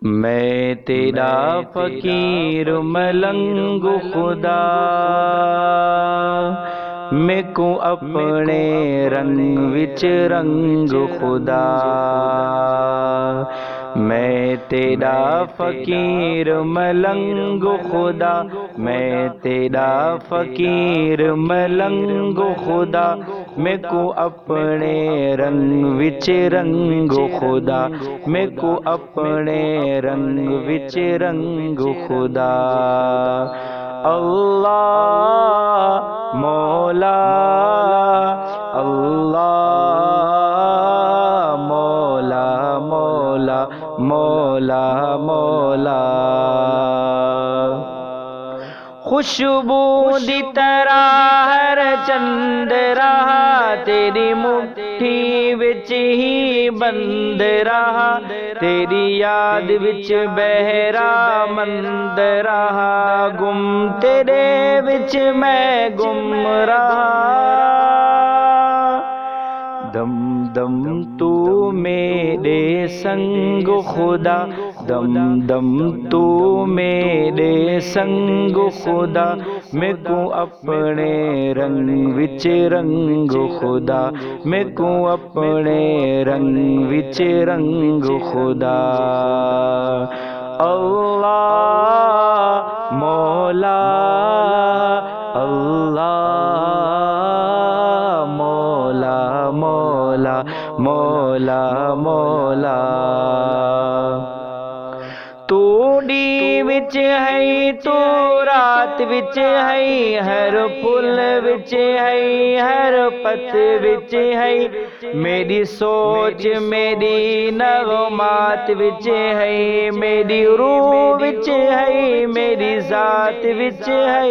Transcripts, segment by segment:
میں تیرا فقیر ملنگ خدا، میں کو اپنے رنگ وچ رنگ خدا۔ میں تیرا فقیر ملنگ خدا، میں تیرا فقیر ملنگ خدا، میں کو اپنے رنگ وچ رنگ خدا، میں کو اپنے رنگ وچ رنگ خدا۔ اللہ مولا، اللہ مولا، مولا مولا مولا۔ خوشبو دی طرح ہر چند رہا، تیری مٹھی وچ ہی بند رہا، تیری یاد وچ بہرا مند رہا، گم تیرے وچ میں گم رہا۔ دم دم تو میرے سنگ خدا، دم دم تو میرے سنگ خدا، میں کو اپنے رنگ وچ رنگ خدا، میں کو اپنے رنگ وچ رنگ خدا۔ اللہ مولا، اللہ مولا، مولا مولا مولا۔ تو ڈی وچ ہے، تو رات وچ ہے، ہر پل وچ ہے، ہر پت وچ ہے، میری سوچ میری نغمات وچ ہے، میری روح وچ ہے، میری ذات وچ ہے۔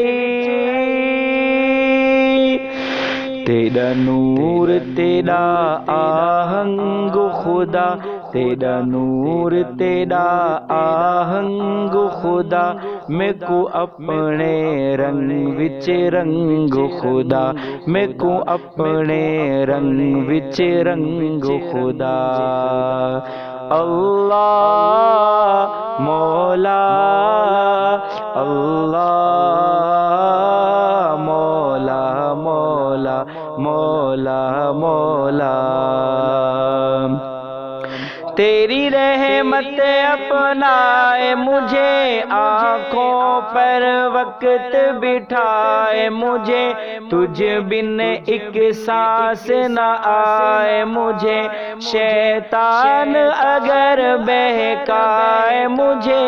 تیرا نور تیرا آہنگ خدا، تیرا نور تیرا آہنگ خدا، میں کو اپنے رنگ وچ رنگ خدا، میں کو اپنے رنگ وچ رنگ خدا۔ اللہ مولا، اللہ مولا، مولا مولا مولا۔ تیری رحمت اپنائے مجھے، آنکھوں پر وقت بٹھائے مجھے، تجھ بن ایک سانس نہ آئے مجھے، شیطان اگر بہکائے مجھے،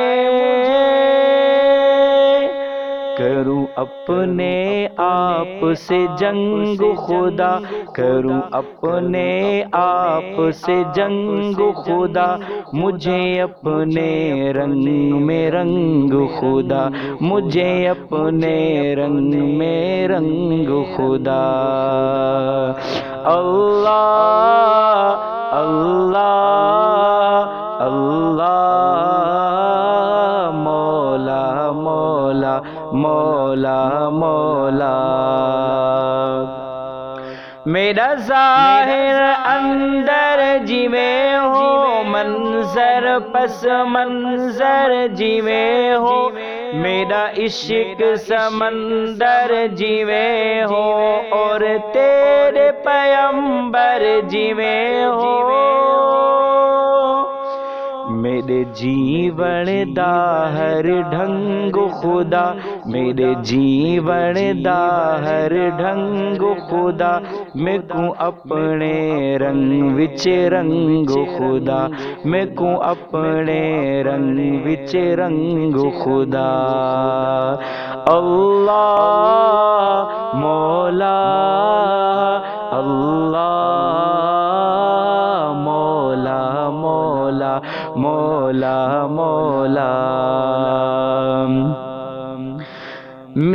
کروں اپنے آپ سے جنگ خدا، کروں اپنے آپ سے جنگ خدا، مجھے اپنے رنگ میں رنگ خدا، مجھے اپنے رنگ میں رنگ خدا۔ اللہ اللہ اللہ مولا، مولا مولا مولا۔ میرا ظاہر اندر جیویں ہو، منظر پس منظر جیویں ہو، میرا عشق سمندر جیویں ہو، اور تیرے پیمبر جیویں ہو۔ میرے جیون دا ہر ڈھنگ خدا، میرے جیون دا ہر ڈھنگ خدا، میں کو اپنے رنگ وچ رنگ خدا، میں کو اپنے رنگ وچ رنگ خدا۔ اللہ مولا، اللہ مولا، مولا مولا مولا۔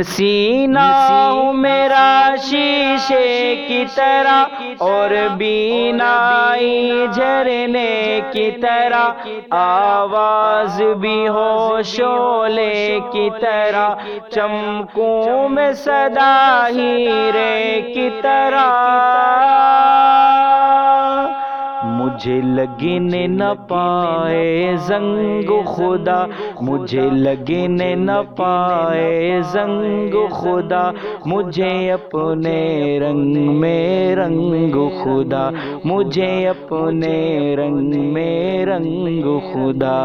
سینہ ہوں میرا شیشے کی طرح، اور بینائی جھرنے کی طرح، آواز بھی ہو شعلے کی طرح، چمکوں میں صدا ہیرے کی طرح، مجھے لگنے نہ پائے زنگ خدا، مجھے لگنے نہ پائے زنگ خدا، مجھے اپنے رنگ میں رنگ خدا، مجھے اپنے رنگ میں رنگ خدا۔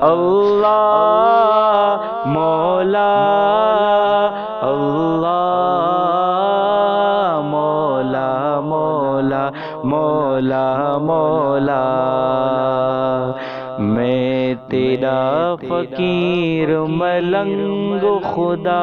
اللہ مولا، اللہ مولا، مولا مولا مولا، میں تیرا فقیر ملنگ خدا۔